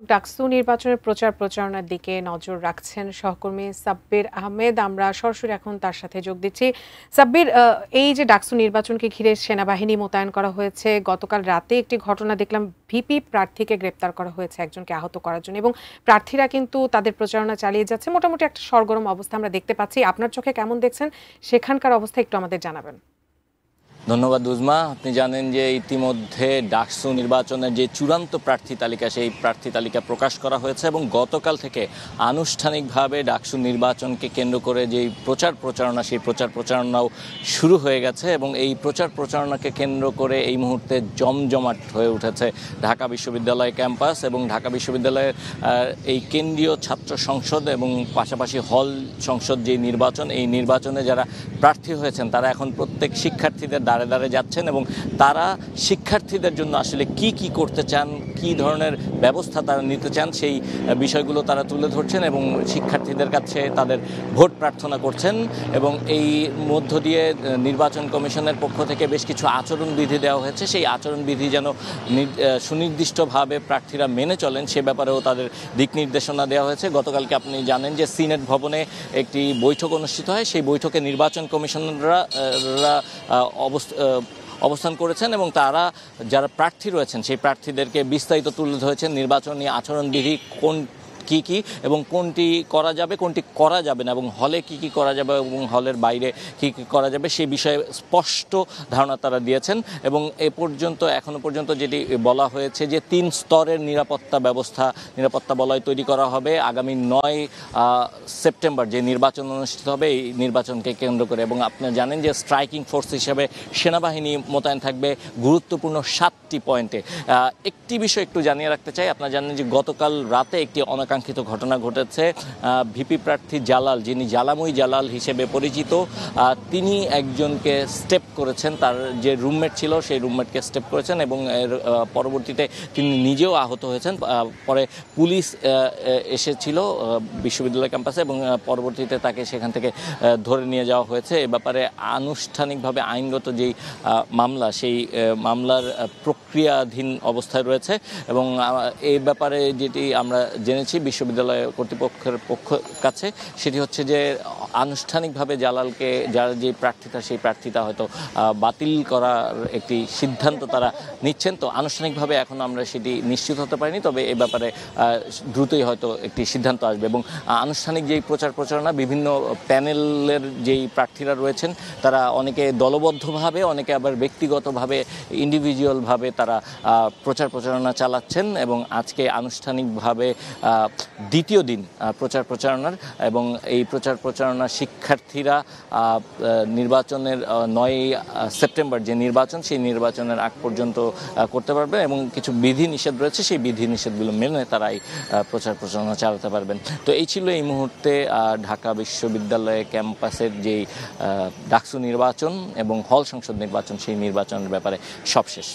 ডাকসু নির্বাচনের প্রচার প্রচারণার দিকে নজর রাখছেন সহকর্মী সাব্বির আহমেদ। আমরা সরাসরি এখন তার সাথে যোগ দিচ্ছি। সাব্বির, এই যে ডাকসু নির্বাচনকে ঘিরে সেনাবাহিনী মোতায়েন করা হয়েছে, গতকাল রাতে একটি ঘটনা দেখলাম, ভিপি প্রার্থীকে গ্রেপ্তার করা হয়েছে একজনকে আহত করার জন্য, এবং প্রার্থীরা কিন্তু তাদের প্রচারণা চালিয়ে যাচ্ছে। মোটামুটি একটা সরগরম অবস্থা আমরা দেখতে পাচ্ছি। আপনার চোখে কেমন দেখছেন সেখানকার অবস্থা একটু আমাদের জানাবেন। ধন্যবাদ উজমা। আপনি জানেন যে ইতিমধ্যে ডাকসু নির্বাচনের যে চূড়ান্ত প্রার্থী তালিকা, সেই প্রার্থী তালিকা প্রকাশ করা হয়েছে এবং গতকাল থেকে আনুষ্ঠানিকভাবে ডাকসু নির্বাচনকে কেন্দ্র করে যেই প্রচার প্রচারণা, সেই প্রচার প্রচারণাও শুরু হয়ে গেছে এবং এই প্রচার প্রচারণাকে কেন্দ্র করে এই মুহূর্তে জমজমাট হয়ে উঠেছে ঢাকা বিশ্ববিদ্যালয় ক্যাম্পাস এবং ঢাকা বিশ্ববিদ্যালয়ের এই কেন্দ্রীয় ছাত্র সংসদ এবং পাশাপাশি হল সংসদ যে নির্বাচন, এই নির্বাচনে যারা প্রার্থী হয়েছেন তারা এখন প্রত্যেক শিক্ষার্থীদের দাঁড়ে দাঁড়ে যাচ্ছেন এবং তারা শিক্ষার্থীদের জন্য আসলে কি করতে চান, কি ধরনের ব্যবস্থা তারা নিতে চান, সেই বিষয়গুলো তারা তুলে ধরছেন এবং শিক্ষার্থীদের কাছে তাদের ভোট প্রার্থনা করছেন। এবং এই মধ্য দিয়ে নির্বাচন কমিশনের পক্ষ থেকে বেশ কিছু আচরণবিধি দেওয়া হয়েছে। সেই আচরণবিধি যেন সুনির্দিষ্টভাবে প্রার্থীরা মেনে চলেন সে ব্যাপারেও তাদের দিক নির্দেশনা দেওয়া হয়েছে। গতকালকে আপনি জানেন যে সিনেট ভবনে একটি বৈঠক অনুষ্ঠিত হয়, সেই বৈঠকে নির্বাচন কমিশনাররা অবস্থান করেছেন এবং তারা যারা প্রার্থী রয়েছেন সেই প্রার্থীদেরকে বিস্তারিত তুলে ধরেছেন নির্বাচনী আচরণবিধি কি এবং কোনটি করা যাবে, কোনটি করা যাবে না, এবং হলে কি করা যাবে এবং হলের বাইরে কি করা যাবে সেই বিষয়ে স্পষ্ট ধারণা তারা দিয়েছেন। এবং এখনো পর্যন্ত যেটি বলা হয়েছে যে 3 স্তরের নিরাপত্তা বলয় তৈরি করা হবে আগামী 9 সেপ্টেম্বর যে নির্বাচন অনুষ্ঠিত হবে এই নির্বাচনকে কেন্দ্র করে। এবং আপনারা জানেন যে স্ট্রাইকিং ফোর্স হিসেবে সেনাবাহিনী মোতায়েন থাকবে গুরুত্বপূর্ণ 7টি পয়েন্টে। একটি বিষয় একটু জানিয়ে রাখতে চাই, আপনারা জানেন যে গতকাল রাতে একটি অনাকাঙ্ক্ষিত ঘটনা ঘটেছে। ভিপি প্রার্থী জালাল, যিনি জ্বালাময়ী জালাল হিসেবে পরিচিত, তিনি একজনকে স্টেপ করেছেন, তার যে রুমমেট ছিল সেই রুমমেটকে স্টেপ করেছেন এবং এর পরবর্তীতে তিনি নিজেও আহত হয়েছেন। পরে পুলিশ এসেছিল বিশ্ববিদ্যালয় ক্যাম্পাসে এবং পরবর্তীতে তাকে সেখান থেকে ধরে নিয়ে যাওয়া হয়েছে। এ ব্যাপারে আনুষ্ঠানিকভাবে আইনগত যেই মামলা, সেই মামলার প্রক্রিয়াধীন অবস্থায় রয়েছে এবং এই ব্যাপারে যেটি আমরা জেনেছি বিশ্ববিদ্যালয় কর্তৃপক্ষের কাছে, সেটি হচ্ছে যে আনুষ্ঠানিকভাবে জালালকে যার যে প্রার্থিতা সেই প্রার্থিতা হয়তো বাতিল করার একটি সিদ্ধান্ত তারা নিচ্ছেন। তো আনুষ্ঠানিকভাবে এখন আমরা সেটি নিশ্চিত হতে পারিনি, তবে এ ব্যাপারে দ্রুতই হয়তো একটি সিদ্ধান্ত আসবে। এবং আনুষ্ঠানিক যেই প্রচার প্রচারণা, বিভিন্ন প্যানেলের যেই প্রার্থীরা রয়েছেন তারা অনেকে দলবদ্ধভাবে, অনেকে আবার ব্যক্তিগতভাবে, ইন্ডিভিজুয়ালভাবে তারা প্রচার প্রচারণা চালাচ্ছেন এবং আজকে আনুষ্ঠানিকভাবে দ্বিতীয় দিন প্রচার প্রচারণার। এবং এই প্রচার প্রচারণা শিক্ষার্থীরা নির্বাচনের 9 সেপ্টেম্বর যে নির্বাচন, সেই নির্বাচনের আগ পর্যন্ত করতে পারবে এবং কিছু বিধি নিষেধ রয়েছে, সেই বিধি নিষেধগুলো মেনে তারাই প্রচার প্রচারণা চালাতে পারবেন। তো এই ছিল এই মুহূর্তে ঢাকা বিশ্ববিদ্যালয় ক্যাম্পাসের যেই ডাকসু নির্বাচন এবং হল সংসদ নির্বাচন, সেই নির্বাচনের ব্যাপারে সবশেষ।